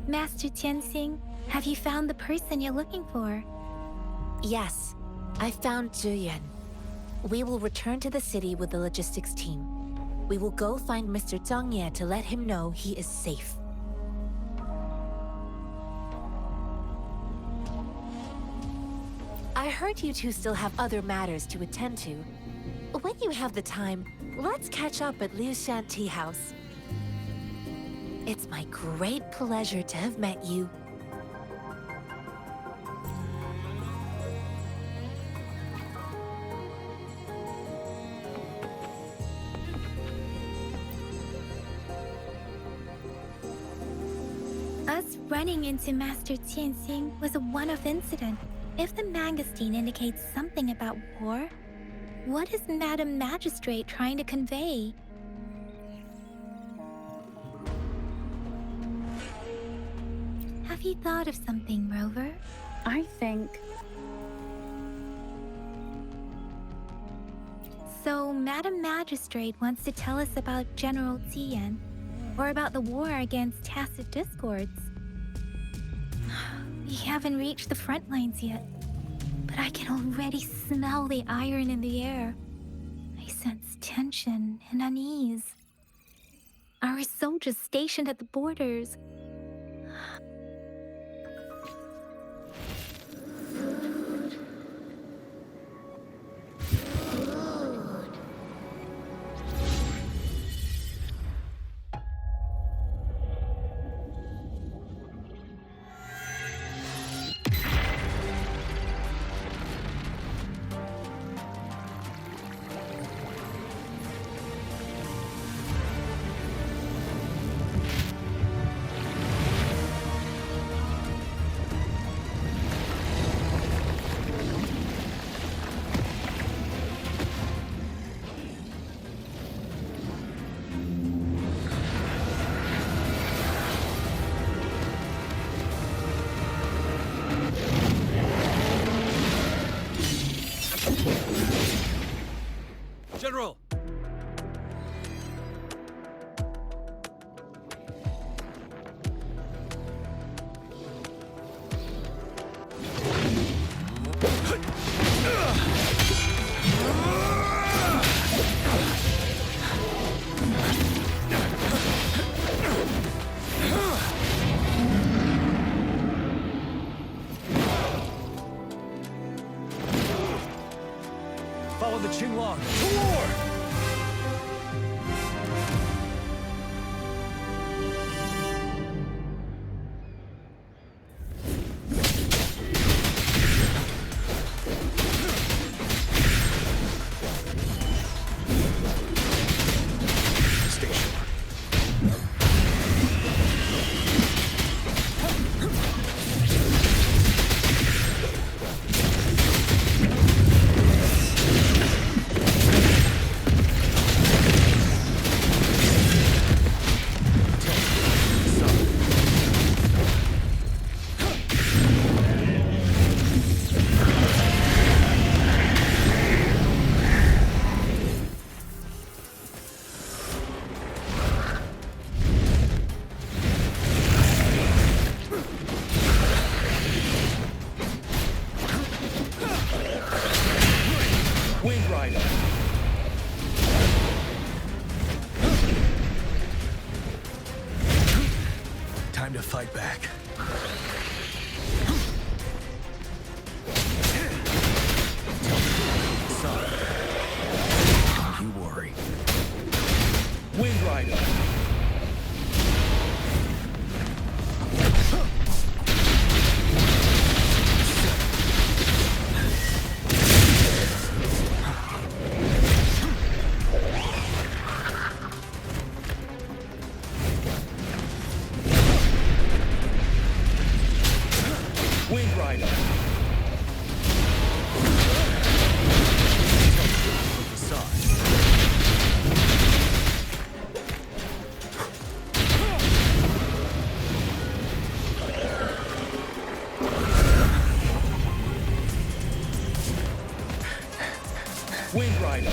Master Tianxing, have you found the person you're looking for? Yes, I found Zhuyan. We will return to the city with the logistics team. We will go find Mr. Zhang Ye to let him know he is safe. I heard you two still have other matters to attend to. When you have the time, let's catch up at Liu Shan Tea House. It's my great pleasure to have met you. Us running into Master Tianxing was a one-off incident. If the magazine indicates something about war, what is Madam Magistrate trying to convey? Have you thought of something, Rover? I think... So, Madam Magistrate wants to tell us about General Tian, or about the war against tacit discords. We haven't reached the front lines yet, but I can already smell the iron in the air. I sense tension and unease. Our soldiers stationed at the borders. General! Follow the Qinglong to war! Time to fight back. Son, don't you worry. Wind Rider. Wind Rider. Wind Rider.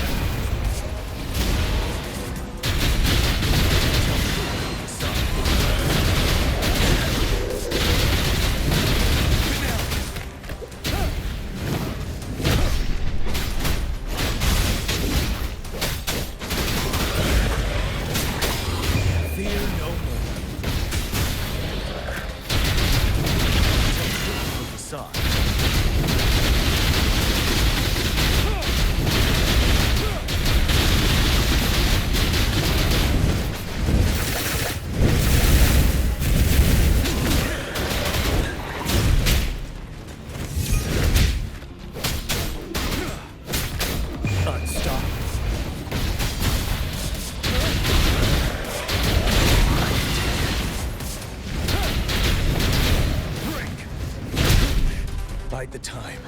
bide the time.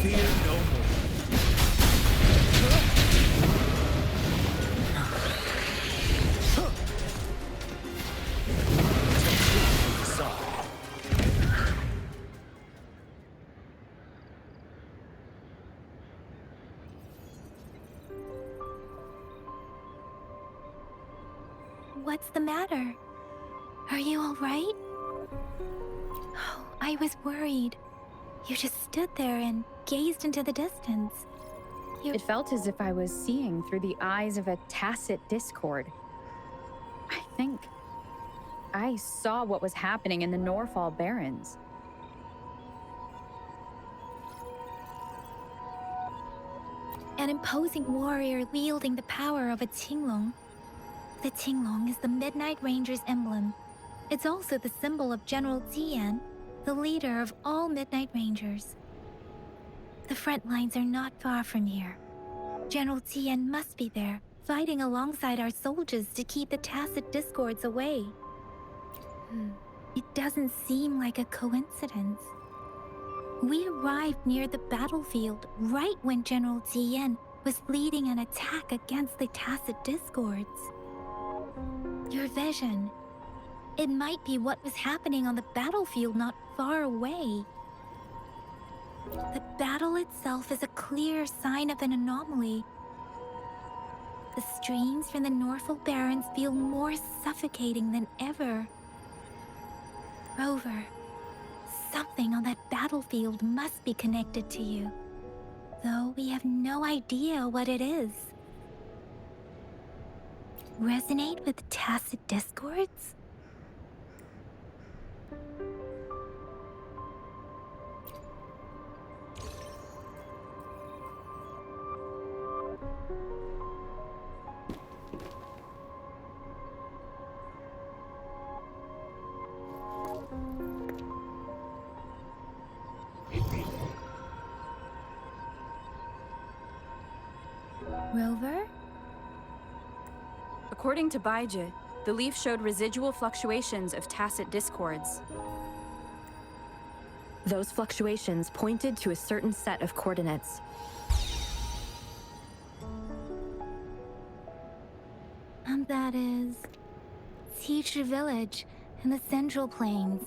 Fear no more. What's the matter? Are you all right? Oh, I was worried. You just stood there and gazed into the distance. It felt as if I was seeing through the eyes of a tacit discord. I think I saw what was happening in the Norfall Barrens. An imposing warrior wielding the power of a Tinglong. The Tinglong is the Midnight Ranger's emblem. It's also the symbol of General Tian, the leader of all Midnight Rangers. The front lines are not far from here. General Tian must be there, fighting alongside our soldiers to keep the tacit discords away. It doesn't seem like a coincidence. We arrived near the battlefield right when General Tian was leading an attack against the tacit discords. Your vision. It might be what was happening on the battlefield not far away. The battle itself is a clear sign of an anomaly. The streams from the Norfall Barrens feel more suffocating than ever. Rover, something on that battlefield must be connected to you, though we have no idea what it is. Resonate with tacit discords? Rover? According to Baiji, the leaf showed residual fluctuations of tacit discords. Those fluctuations pointed to a certain set of coordinates. And that is Teacher Village in the Central Plains.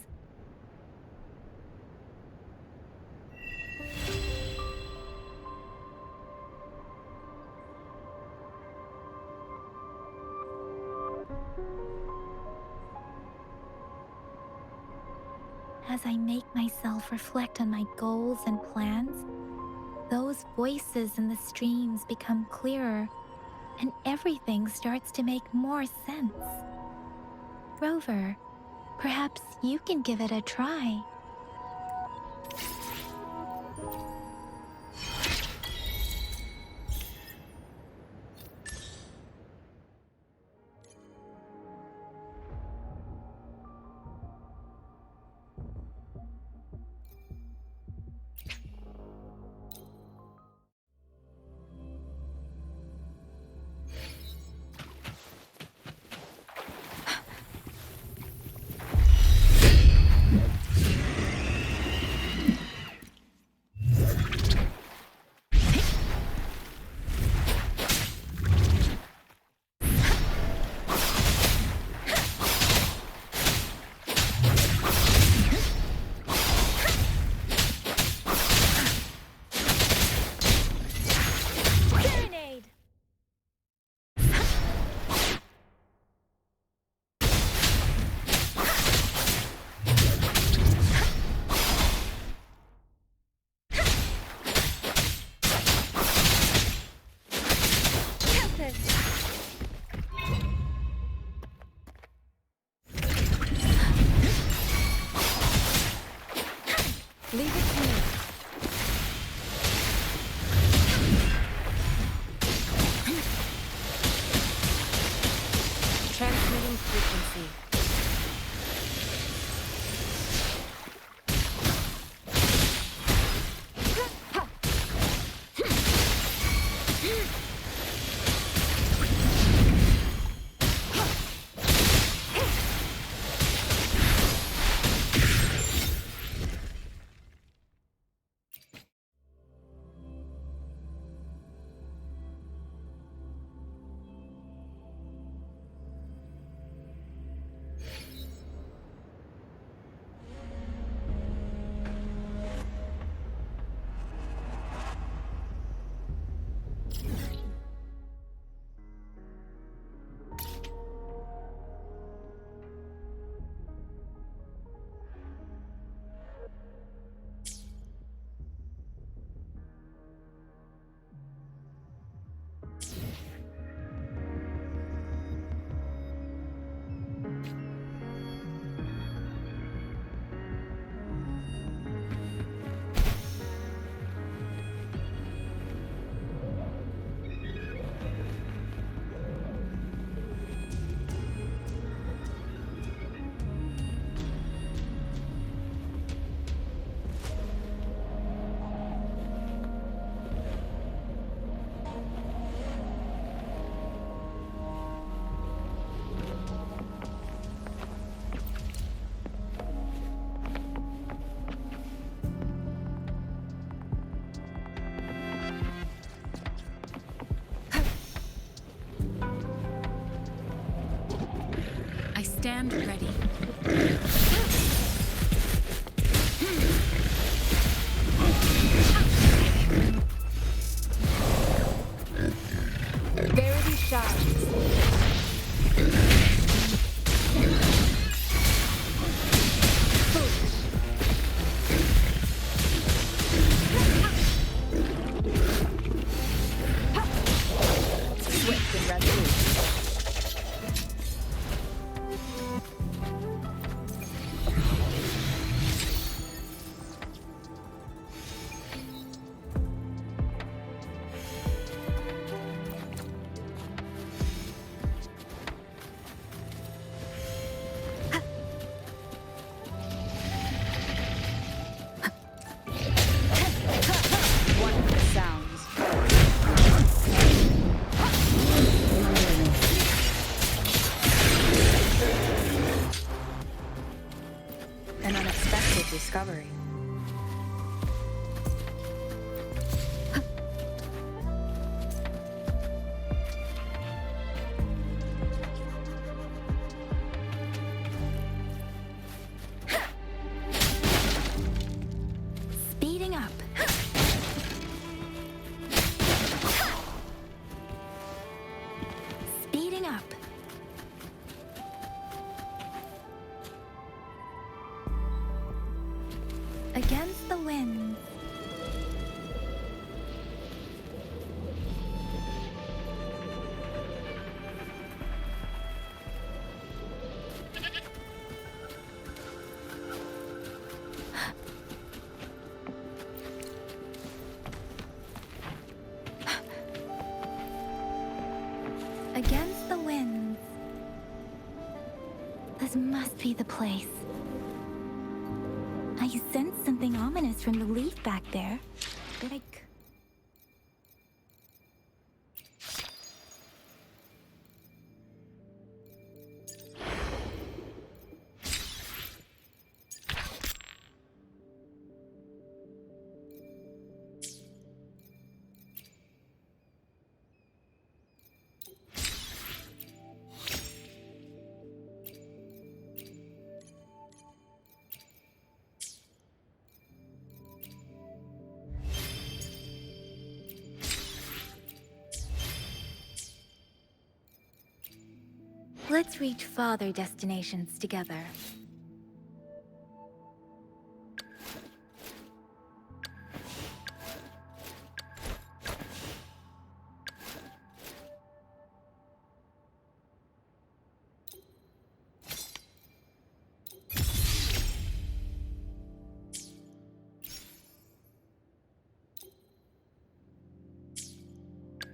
As I make myself reflect on my goals and plans, those voices in the streams become clearer, and everything starts to make more sense. Rover, perhaps you can give it a try. Stand ready. Verity shines. Swift and resolute. Wonderful sounds. An unexpected discovery. Speeding up. Speeding up. Against the wind. Against the winds. This must be the place. I sense something ominous from the leaf back there. But let's reach farther destinations together.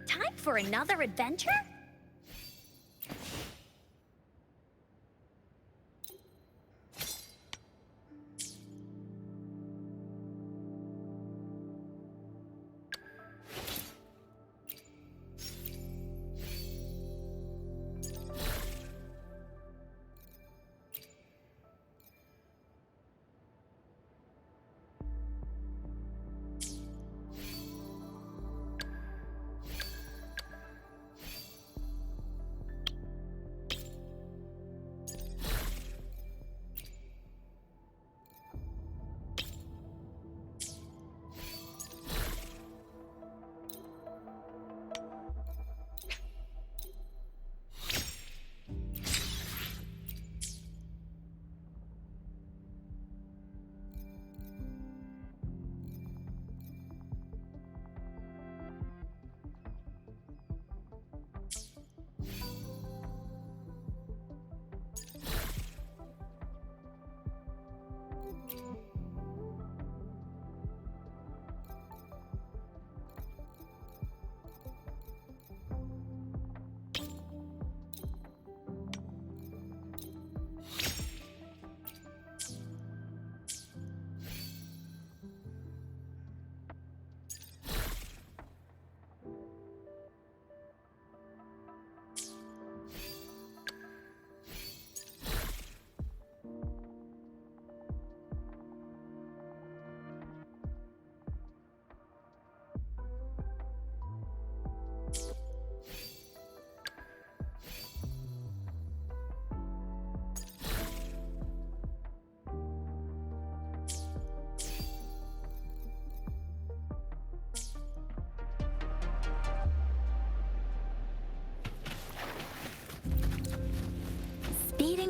Time for another adventure?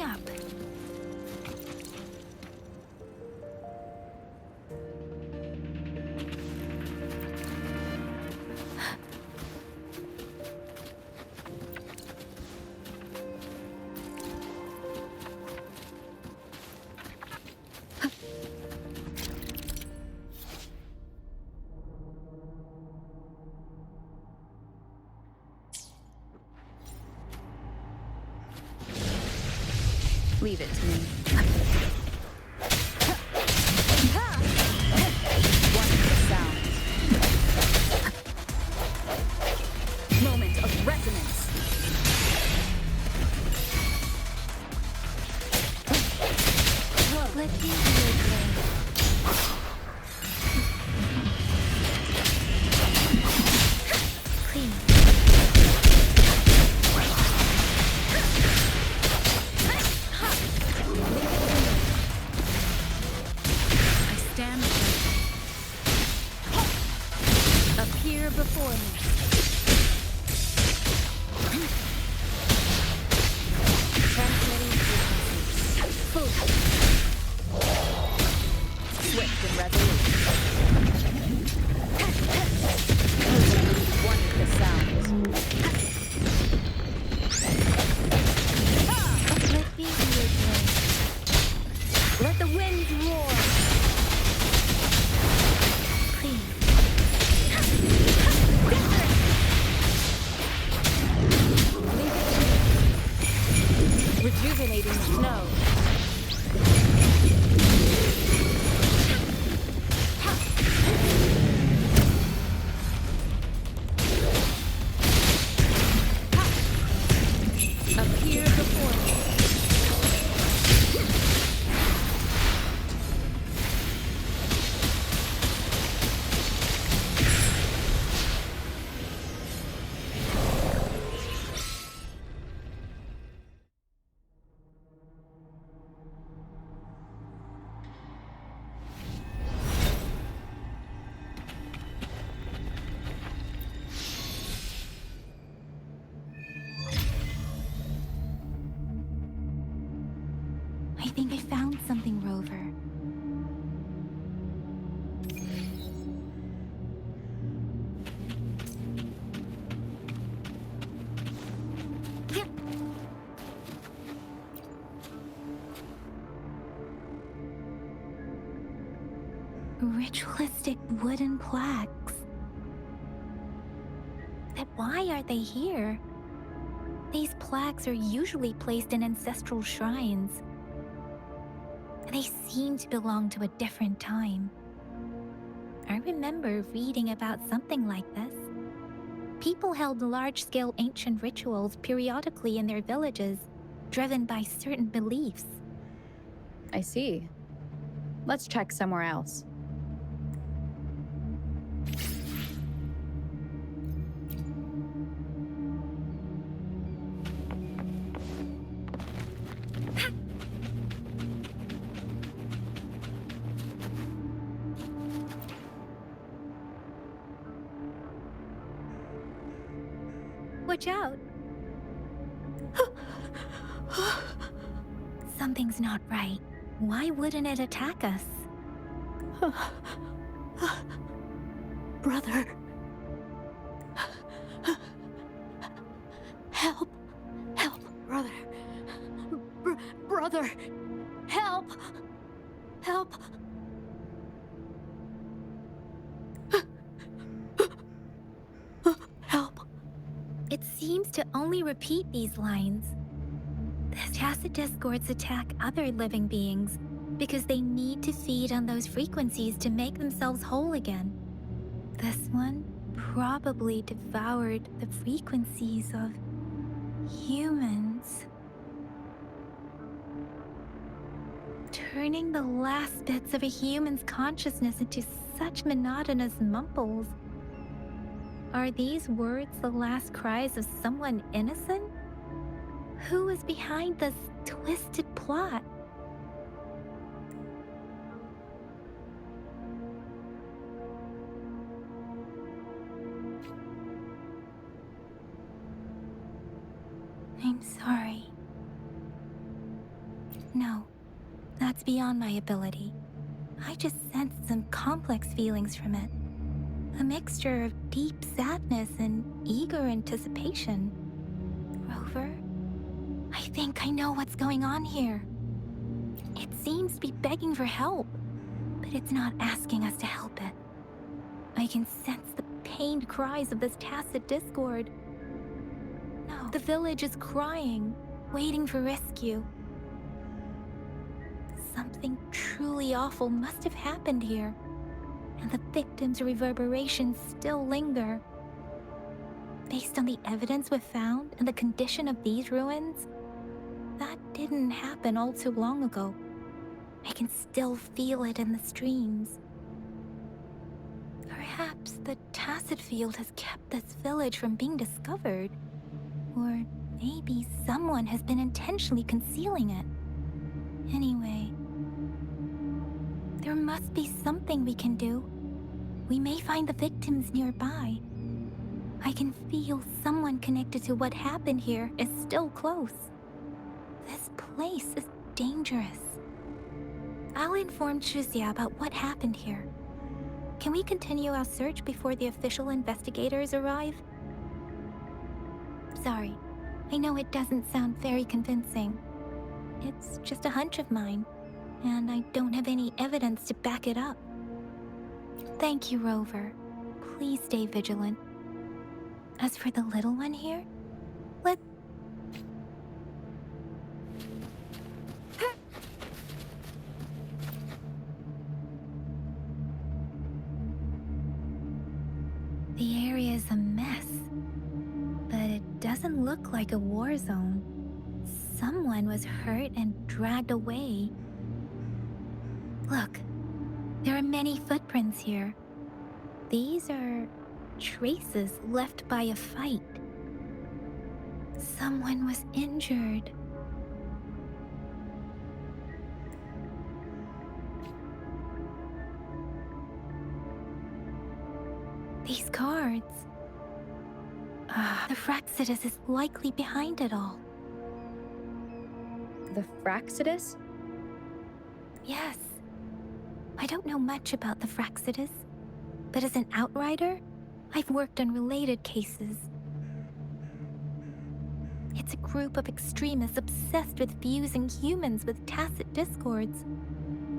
up. Leave it to me. Wonderful sounds. Moment of resonance. Let me do it. Clean. I stand appear before me. Transmitting frequencies. Swift and resolute. Wonderful sounds. Let me do it. Let the winds roar. Clean. Rejuvenating snow. Appear before me. I think I found something, Rover. Ritualistic wooden plaques. But why are they here? These plaques are usually placed in ancestral shrines. They seem to belong to a different time. I remember reading about something like this. People held large-scale ancient rituals periodically in their villages, driven by certain beliefs. I see. Let's check somewhere else. Watch out! Something's not right. Why wouldn't it attack us? Brother. Help. Help, brother. Brother. Help. Help. Help. It seems to only repeat these lines. The tacit discords attack other living beings because they need to feed on those frequencies to make themselves whole again. This one probably devoured the frequencies of humans, turning the last bits of a human's consciousness into such monotonous mumbles. Are these words the last cries of someone innocent? Who is behind this twisted plot? I'm sorry. No, that's beyond my ability. I just sense some complex feelings from it. A mixture of deep sadness and eager anticipation. Rover, I think I know what's going on here. It seems to be begging for help, but it's not asking us to help it. I can sense the pained cries of this tacit discord. No, the village is crying, waiting for rescue. Something truly awful must have happened here, and the victims' reverberations still linger. Based on the evidence we've found and the condition of these ruins, that didn't happen all too long ago. I can still feel it in the streams. Perhaps the tacit field has kept this village from being discovered. Or maybe someone has been intentionally concealing it. Anyway, there must be something we can do. We may find the victims nearby. I can feel someone connected to what happened here is still close. This place is dangerous. I'll inform Shuzia about what happened here. Can we continue our search before the official investigators arrive? Sorry, I know it doesn't sound very convincing. It's just a hunch of mine, and I don't have any evidence to back it up. Thank you, Rover. Please stay vigilant. As for the little one here, let... The area is a mess, but it doesn't look like a war zone. Someone was hurt and dragged away. Look, there are many footprints here. These are traces left by a fight. Someone was injured. These cards. The Fraxidus is likely behind it all. The Fraxidus? Yes. I don't know much about the Fraxidus, but as an outrider, I've worked on related cases. It's a group of extremists obsessed with fusing humans with tacit discords.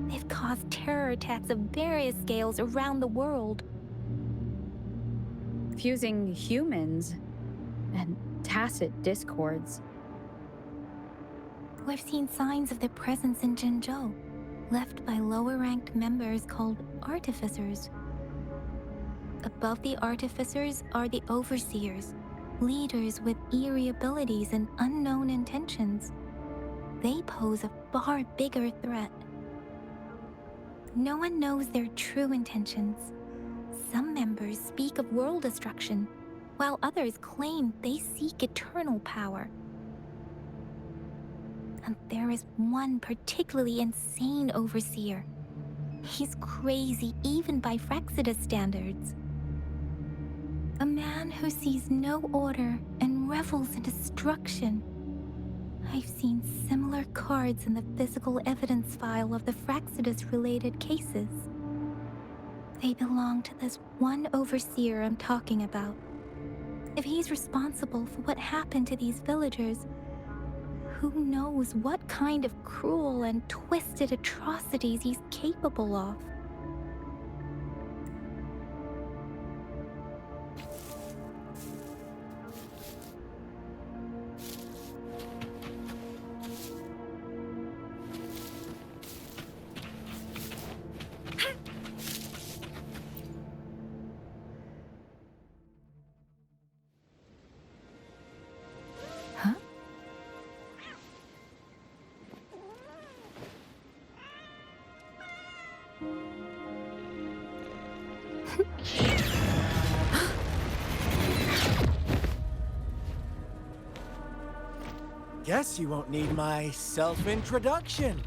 They've caused terror attacks of various scales around the world. Fusing humans and tacit discords. We've seen signs of their presence in Jinzhou, left by lower-ranked members called artificers. Above the artificers are the overseers, leaders with eerie abilities and unknown intentions. They pose a far bigger threat. No one knows their true intentions. Some members speak of world destruction, while others claim they seek eternal power. And there is one particularly insane overseer. He's crazy even by Fraxidus standards. A man who sees no order and revels in destruction. I've seen similar cards in the physical evidence file of the Fraxidus-related cases. They belong to this one overseer I'm talking about. If he's responsible for what happened to these villagers, who knows what kind of cruel and twisted atrocities he's capable of. Guess you won't need my self-introduction.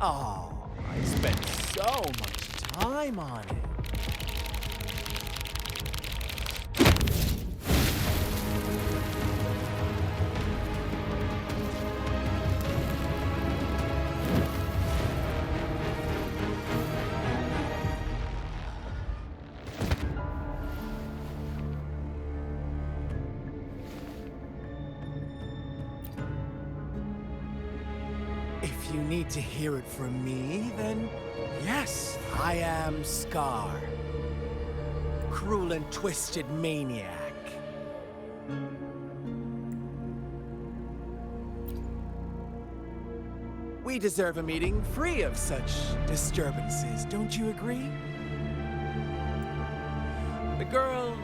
Oh, I spent so much time on it. If you need to hear it from me, then yes, I am Scar. Cruel and twisted maniac. We deserve a meeting free of such disturbances, don't you agree? The girl,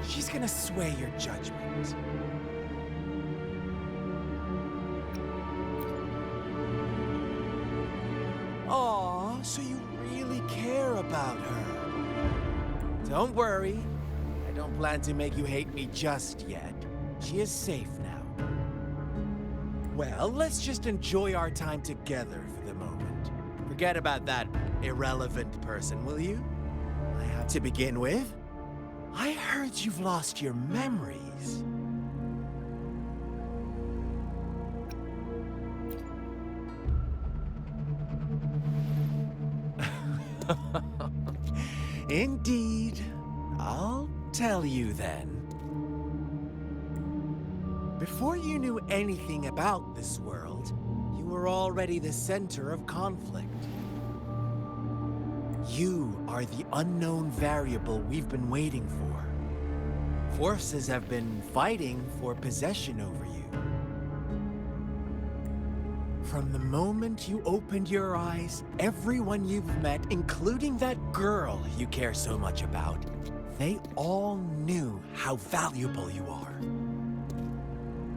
she's gonna sway your judgment. Aw, so you really care about her. Don't worry, I don't plan to make you hate me just yet. She is safe now. Well, let's just enjoy our time together for the moment. Forget about that irrelevant person, will you? To begin with, I heard you've lost your memories. Indeed. I'll tell you then. Before you knew anything about this world, you were already the center of conflict. You are the unknown variable we've been waiting for. Forces have been fighting for possession over you. From the moment you opened your eyes, everyone you've met, including that girl you care so much about, they all knew how valuable you are.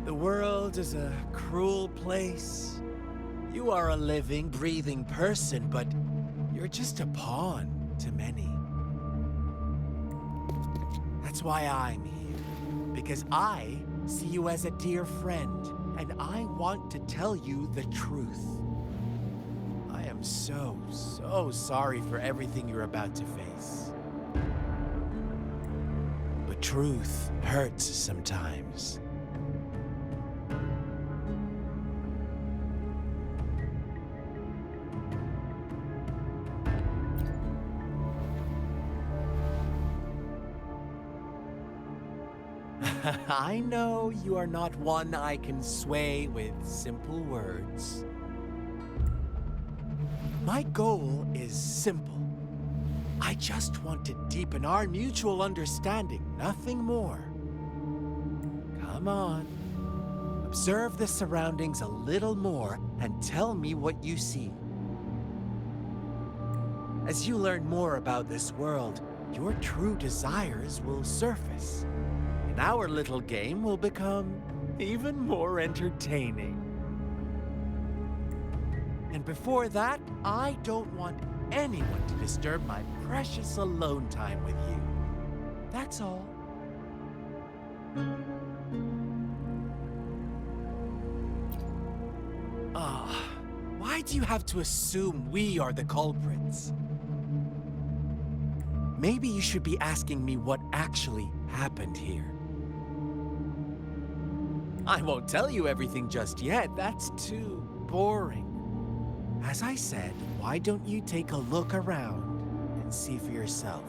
The world is a cruel place. You are a living, breathing person, but you're just a pawn to many. That's why I'm here, because I see you as a dear friend, and I want to tell you the truth. I am so sorry for everything you're about to face. But truth hurts sometimes. I know you are not one I can sway with simple words. My goal is simple. I just want to deepen our mutual understanding, nothing more. Come on. Observe the surroundings a little more and tell me what you see. As you learn more about this world, your true desires will surface. And our little game will become even more entertaining. And before that, I don't want anyone to disturb my precious alone time with you. That's all. Why do you have to assume we are the culprits? Maybe you should be asking me what actually happened here. I won't tell you everything just yet. That's too boring. As I said, why don't you take a look around and see for yourself?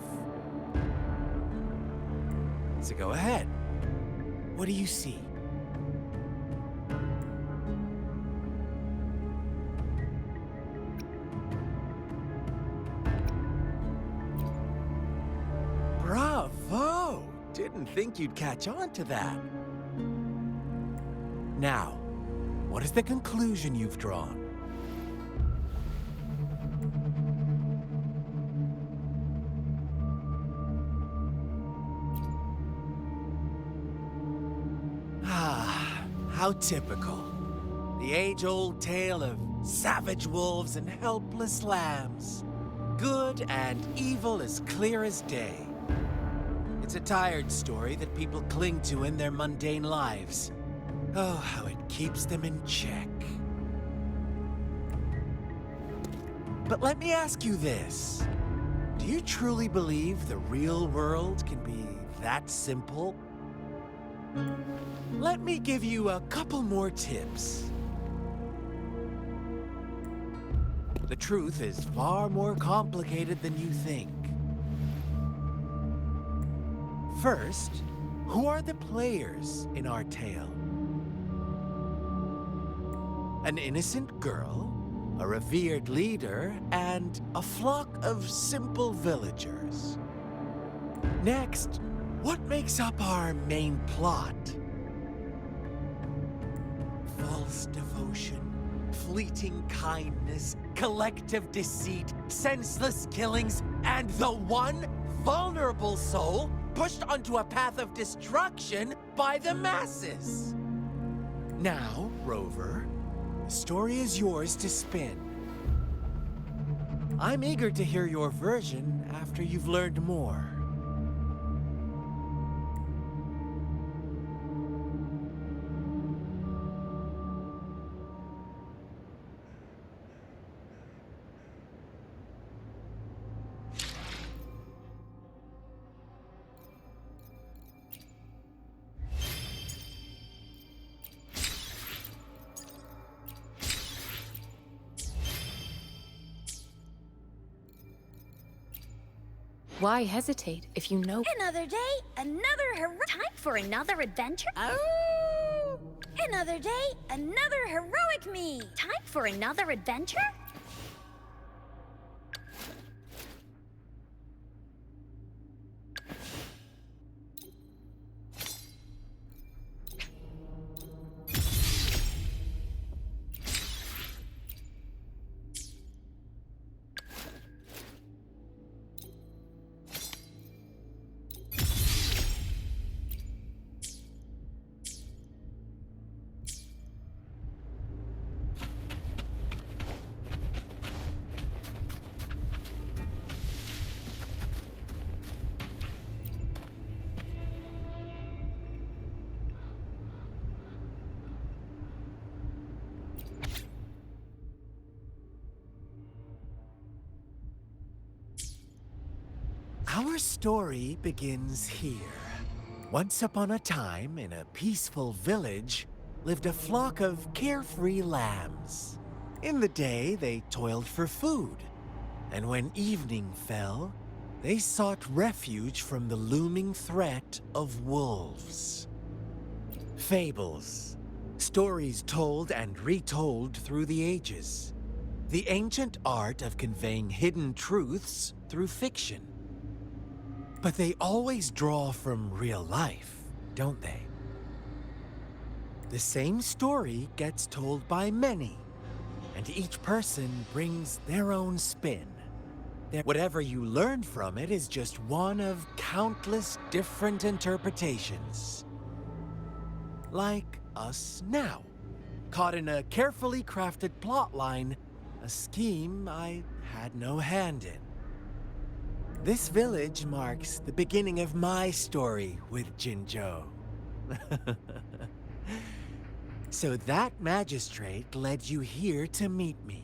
So go ahead. What do you see? Bravo! Didn't think you'd catch on to that. Now, what is the conclusion you've drawn? How typical. The age-old tale of savage wolves and helpless lambs. Good and evil as clear as day. It's a tired story that people cling to in their mundane lives. Oh, how it keeps them in check. But let me ask you this. Do you truly believe the real world can be that simple? Let me give you a couple more tips. The truth is far more complicated than you think. First, who are the players in our tale? An innocent girl, a revered leader, and a flock of simple villagers. Next, what makes up our main plot? False devotion, fleeting kindness, collective deceit, senseless killings, and the one vulnerable soul pushed onto a path of destruction by the masses. Now, Rover, the story is yours to spin. I'm eager to hear your version after you've learned more. Why hesitate if you know? Another day, time for another adventure. Oh! Another day, another heroic me. Time for another adventure? Our story begins here. Once upon a time, in a peaceful village, lived a flock of carefree lambs. In the day, they toiled for food, and when evening fell, they sought refuge from the looming threat of wolves. Fables, stories told and retold through the ages. The ancient art of conveying hidden truths through fiction. But they always draw from real life, don't they? The same story gets told by many, and each person brings their own spin. Whatever you learn from it is just one of countless different interpretations. Like us now, caught in a carefully crafted plotline, a scheme I had no hand in. This village marks the beginning of my story with Jinzhou. So that magistrate led you here to meet me.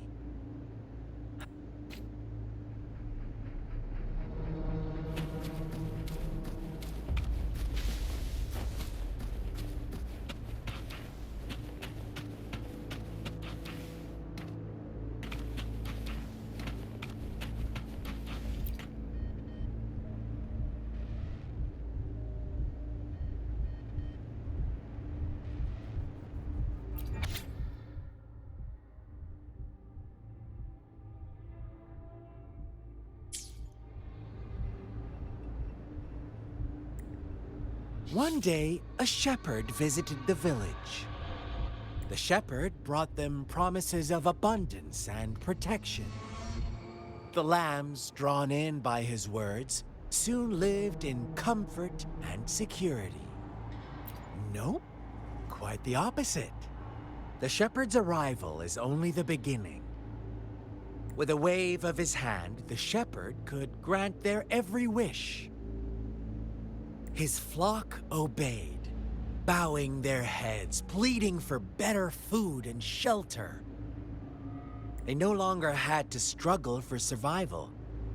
One day, a shepherd visited the village. The shepherd brought them promises of abundance and protection. The lambs, drawn in by his words, soon lived in comfort and security. Nope, quite the opposite. The shepherd's arrival is only the beginning. With a wave of his hand, the shepherd could grant their every wish. His flock obeyed, bowing their heads, pleading for better food and shelter. They no longer had to struggle for survival,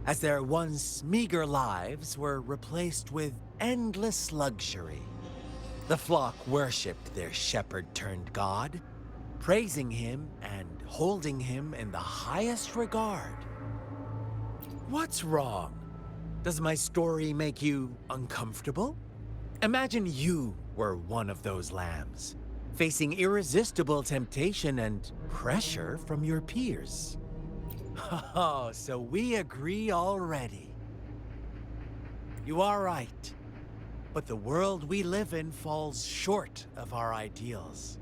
as their once meager lives were replaced with endless luxury. The flock worshipped their shepherd-turned-god, praising him and holding him in the highest regard. What's wrong? Does my story make you uncomfortable? Imagine you were one of those lambs, facing irresistible temptation and pressure from your peers. Oh, so we agree already. You are right. But the world we live in falls short of our ideals.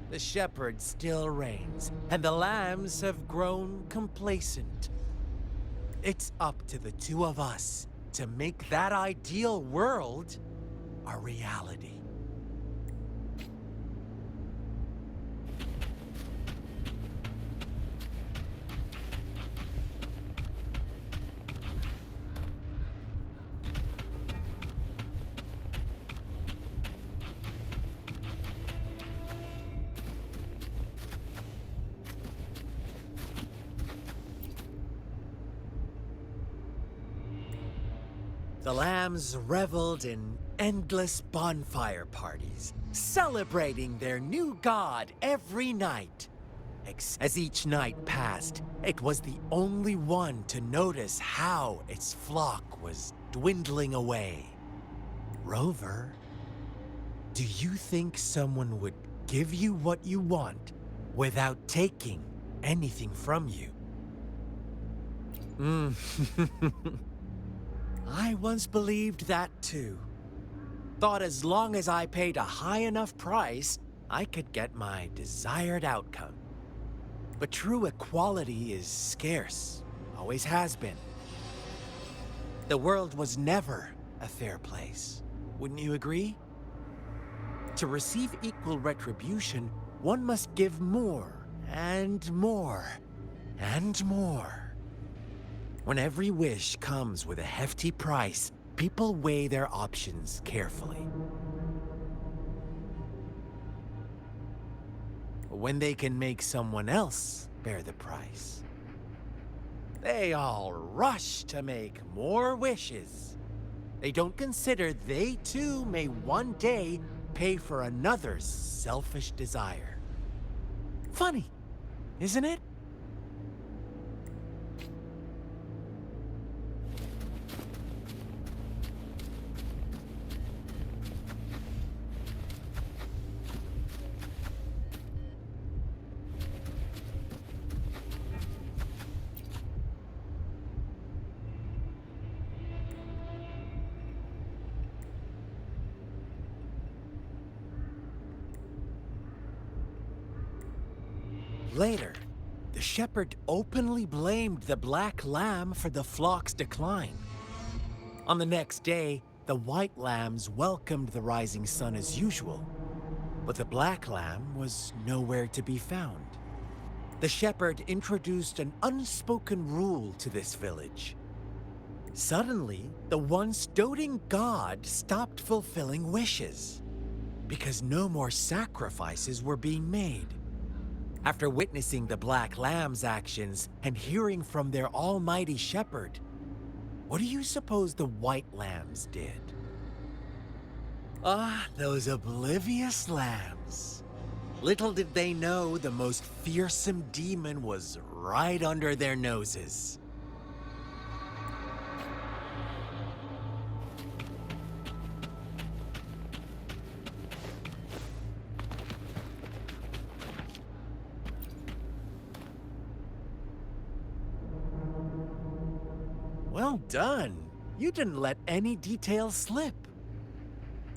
The shepherd still reigns, and the lambs have grown complacent. It's up to the two of us to make that ideal world a reality. The lambs reveled in endless bonfire parties, celebrating their new god every night. As each night passed, it was the only one to notice how its flock was dwindling away. Rover, do you think someone would give you what you want without taking anything from you? I once believed that too. Thought as long as I paid a high enough price, I could get my desired outcome. But true equality is scarce, always has been. The world was never a fair place, wouldn't you agree? To receive equal retribution, one must give more, and more, and more. When every wish comes with a hefty price, people weigh their options carefully. When they can make someone else bear the price, they all rush to make more wishes. They don't consider they too may one day pay for another's selfish desire. Funny, isn't it? Later, the shepherd openly blamed the black lamb for the flock's decline. On the next day, the white lambs welcomed the rising sun as usual, but the black lamb was nowhere to be found. The shepherd introduced an unspoken rule to this village. Suddenly, the once doting god stopped fulfilling wishes, because no more sacrifices were being made. After witnessing the Black Lamb's actions and hearing from their almighty shepherd, what do you suppose the White Lambs did? Ah, those oblivious lambs. Little did they know the most fearsome demon was right under their noses. Well done. You didn't let any details slip.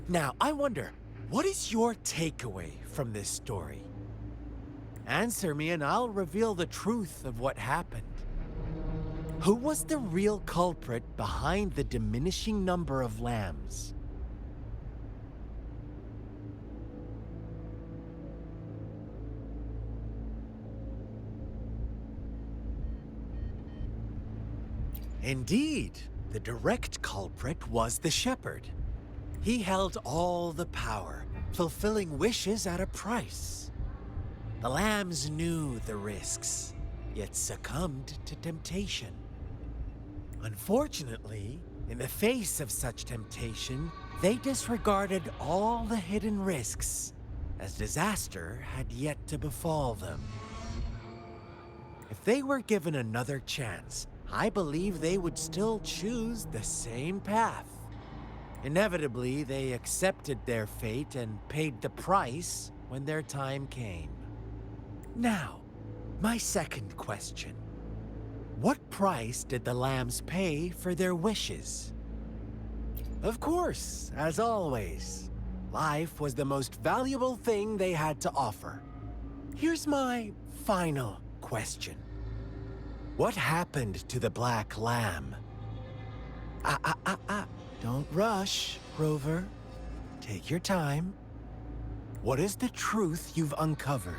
Now, I wonder, what is your takeaway from this story? Answer me and I'll reveal the truth of what happened. Who was the real culprit behind the diminishing number of lambs? Indeed, the direct culprit was the shepherd. He held all the power, fulfilling wishes at a price. The lambs knew the risks, yet succumbed to temptation. Unfortunately, in the face of such temptation, they disregarded all the hidden risks, as disaster had yet to befall them. If they were given another chance, I believe they would still choose the same path. Inevitably, they accepted their fate and paid the price when their time came. Now, my second question. What price did the lambs pay for their wishes? Of course, as always, life was the most valuable thing they had to offer. Here's my final question. What happened to the black lamb? Don't rush, Rover. Take your time. What is the truth you've uncovered?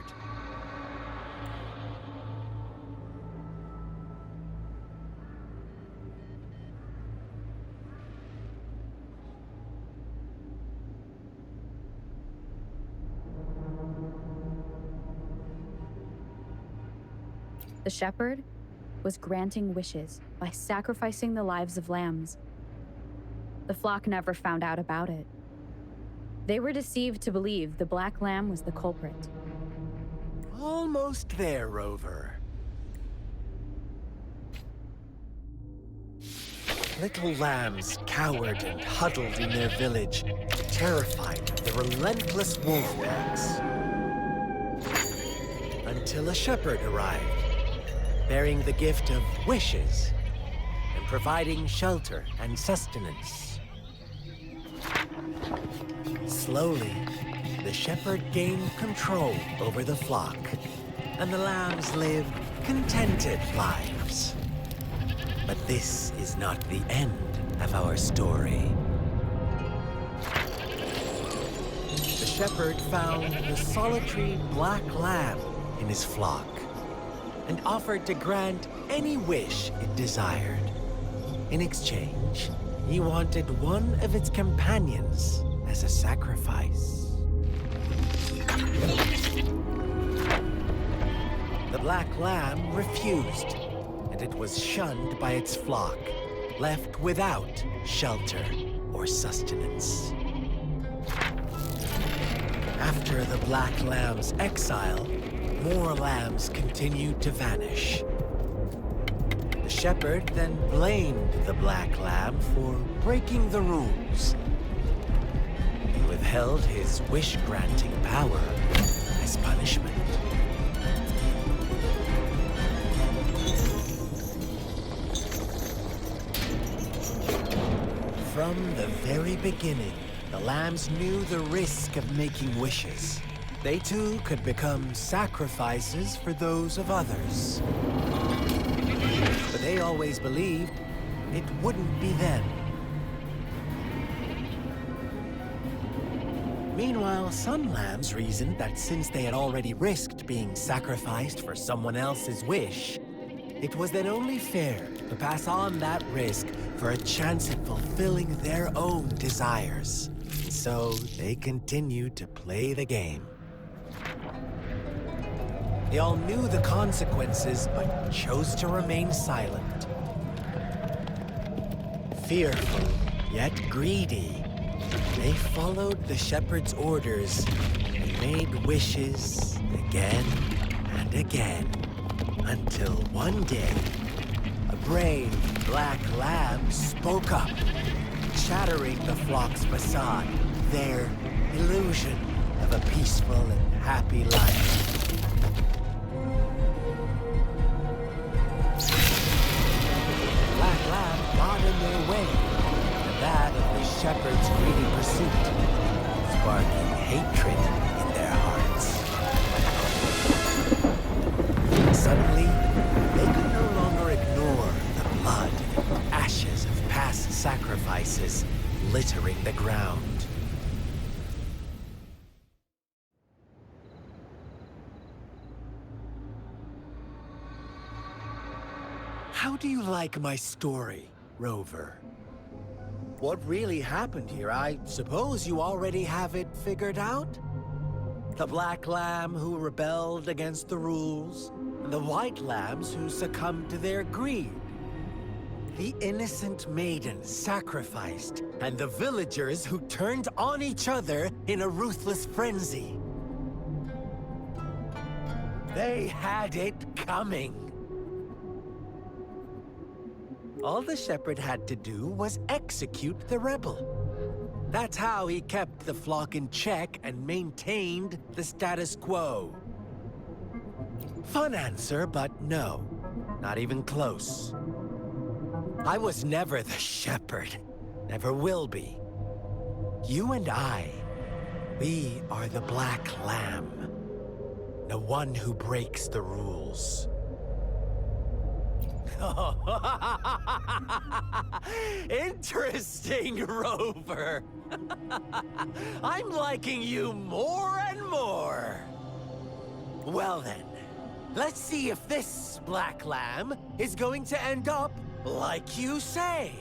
The shepherd was granting wishes by sacrificing the lives of lambs. The flock never found out about it. They were deceived to believe the black lamb was the culprit. Almost there, Rover. Little lambs cowered and huddled in their village, terrified of the relentless wolf packs. Until a shepherd arrived, bearing the gift of wishes and providing shelter and sustenance. Slowly, the shepherd gained control over the flock, and the lambs lived contented lives. But this is not the end of our story. The shepherd found the solitary black lamb in his flock and offered to grant any wish it desired. In exchange, he wanted one of its companions as a sacrifice. The black lamb refused, and it was shunned by its flock, left without shelter or sustenance. After the black lamb's exile, more lambs continued to vanish. The shepherd then blamed the black lamb for breaking the rules. He withheld his wish-granting power as punishment. From the very beginning, the lambs knew the risk of making wishes. They too could become sacrifices for those of others. But they always believed it wouldn't be them. Meanwhile, some lambs reasoned that since they had already risked being sacrificed for someone else's wish, it was then only fair to pass on that risk for a chance at fulfilling their own desires. So they continued to play the game. They all knew the consequences, but chose to remain silent. Fearful, yet greedy, they followed the shepherd's orders and made wishes again and again, until one day, a brave black lamb spoke up, shattering the flock's facade, their illusion of a peaceful and happy life. Black lamb got in their way, and that of the shepherd's greedy pursuit, sparking hatred in their hearts. Suddenly, they could no longer ignore the blood and ashes of past sacrifices littering the ground. How do you like my story, Rover? What really happened here? I suppose you already have it figured out? The black lamb who rebelled against the rules, and the white lambs who succumbed to their greed. The innocent maiden sacrificed, and the villagers who turned on each other in a ruthless frenzy. They had it coming. All the shepherd had to do was execute the rebel. That's how he kept the flock in check and maintained the status quo. Fun answer, but no. Not even close. I was never the shepherd. Never will be. You and I, we are the Black Lamb. The one who breaks the rules. Interesting, Rover. I'm liking you more and more. Well then, let's see if this Black Lamb is going to end up like you say.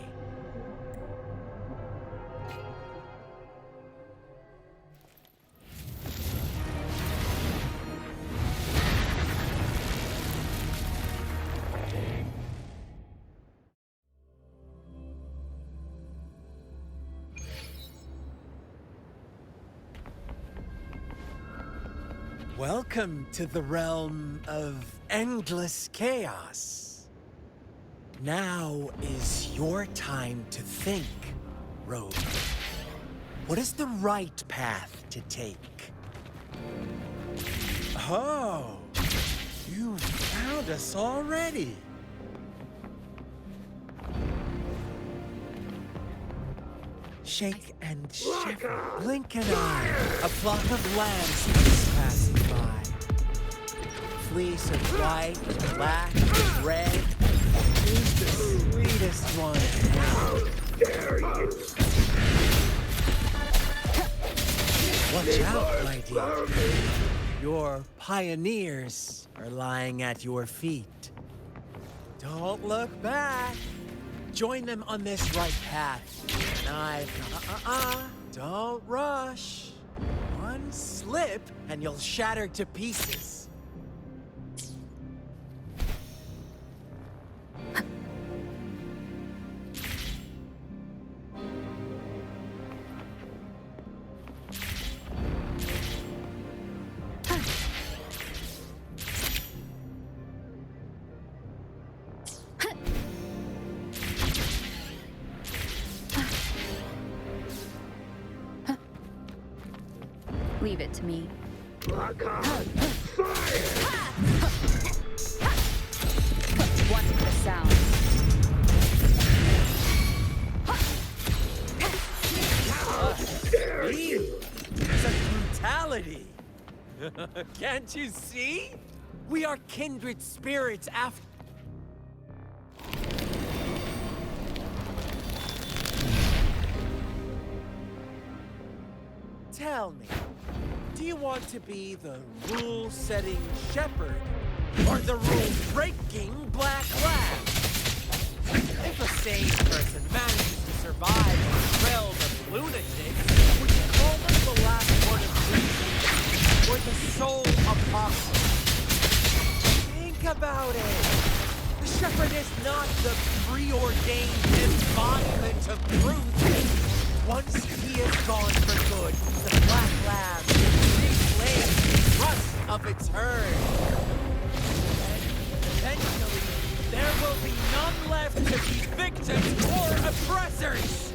Welcome to the realm of endless chaos. Now is your time to think, Rover. What is the right path to take? Oh, you found us already. Shake and shiver, blink an eye. A flock of lambs is passing by. Fleece of white, black, and red. Who's the sweetest one? How dare you! Watch out, my dear. Your pioneers are lying at your feet. Don't look back. Join them on this right path. Don't rush. One slip and you'll shatter to pieces. Leave it to me. Watch the sound. Such brutality! Can't you see? We are kindred spirits after... Tell me, do you want to be the rule-setting shepherd or the rule-breaking Black Lamb? If a sane person manages to survive the realm of lunatics, would you call them the last word of reason or the sole apostle? Think about it. The shepherd is not the preordained embodiment of truth. Once he is gone for good, the Black Lamb reclaims the trust of its herd. And eventually, there will be none left to be victims or oppressors!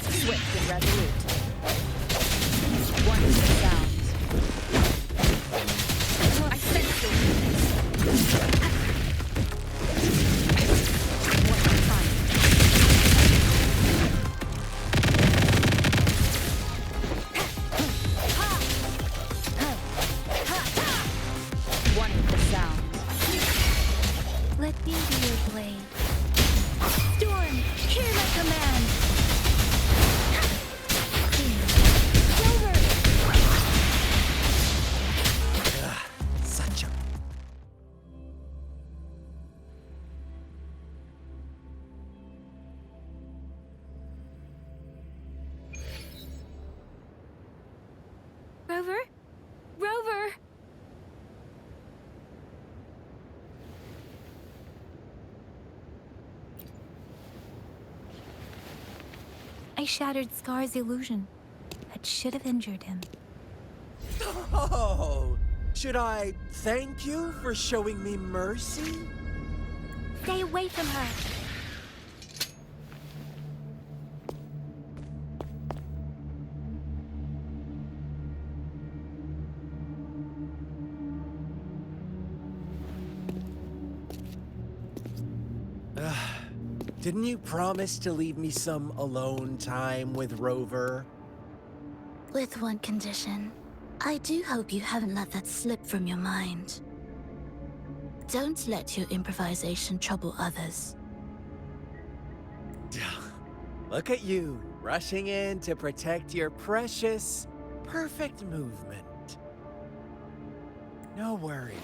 Swift and resolute. One of the sounds. I sense your weakness. One more time. One of the sounds. Let me be your blade. Storm, hear my command. Clover! Such a... Rover? Rover! I shattered Scar's illusion. That should have injured him. Oh, Should I thank you for showing me mercy? Stay away from her. Didn't you promise to leave me some alone time with Rover? With one condition. I do hope you haven't let that slip from your mind. Don't let your improvisation trouble others. Look at you, rushing in to protect your precious, perfect movement. No worries.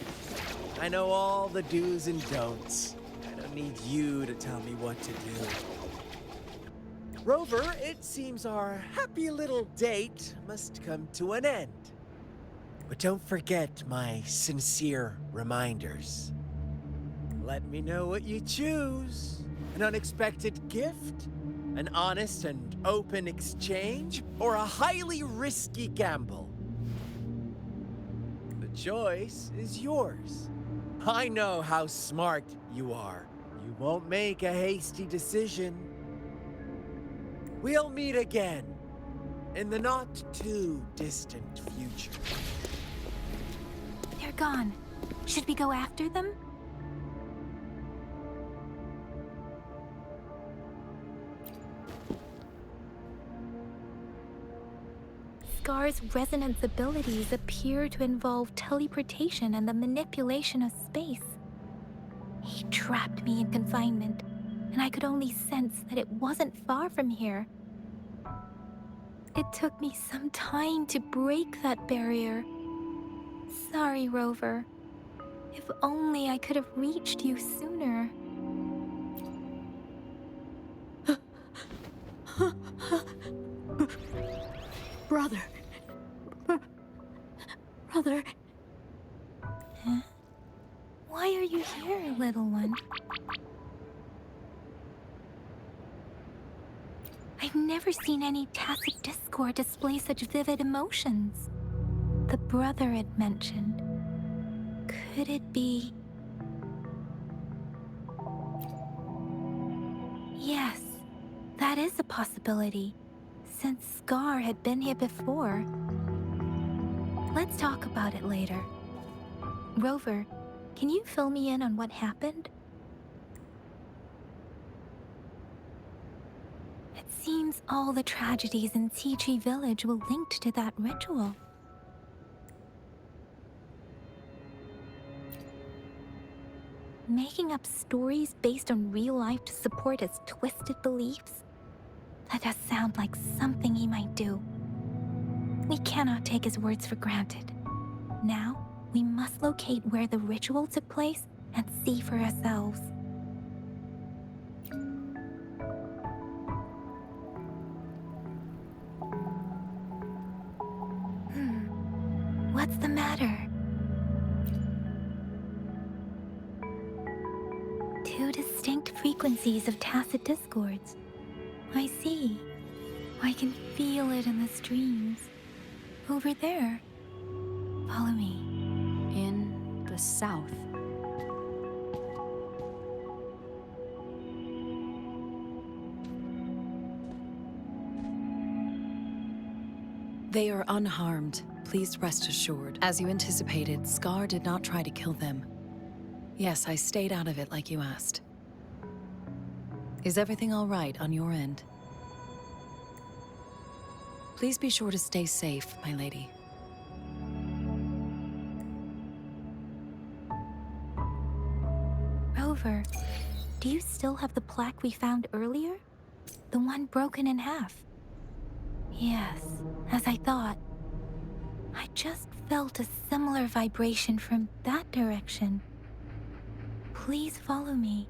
I know all the do's and don'ts. I don't need you to tell me what to do. Rover, it seems our happy little date must come to an end. But don't forget my sincere reminders. Let me know what you choose. An unexpected gift? An honest and open exchange? Or a highly risky gamble? The choice is yours. I know how smart you are. You won't make a hasty decision. We'll meet again in the not-too-distant future. They're gone. Should we go after them? Scar's resonance abilities appear to involve teleportation and the manipulation of space. He trapped me in confinement, and I could only sense that it wasn't far from here. It took me some time to break that barrier. Sorry, Rover. If only I could have reached you sooner. Brother. Brother. Huh? Why are you here, little one? I've never seen any tacit discord display such vivid emotions. The brother it mentioned. Could it be... Yes, that is a possibility, since Scar had been here before. Let's talk about it later. Rover, can you fill me in on what happened? It seems all the tragedies in Tea Tree Village were linked to that ritual. Making up stories based on real life to support his twisted beliefs? That does sound like something he might do. We cannot take his words for granted. Now, we must locate where the ritual took place and see for ourselves. What's the matter? Two distinct frequencies of tacit discords. I see. I can feel it in the streams. Over there. Follow me. In the south. They are unharmed. Please rest assured. As you anticipated, Scar did not try to kill them. Yes, I stayed out of it like you asked. Is everything all right on your end? Please be sure to stay safe, my lady. Rover, do you still have the plaque we found earlier? The one broken in half? Yes, as I thought. I just felt a similar vibration from that direction. Please follow me.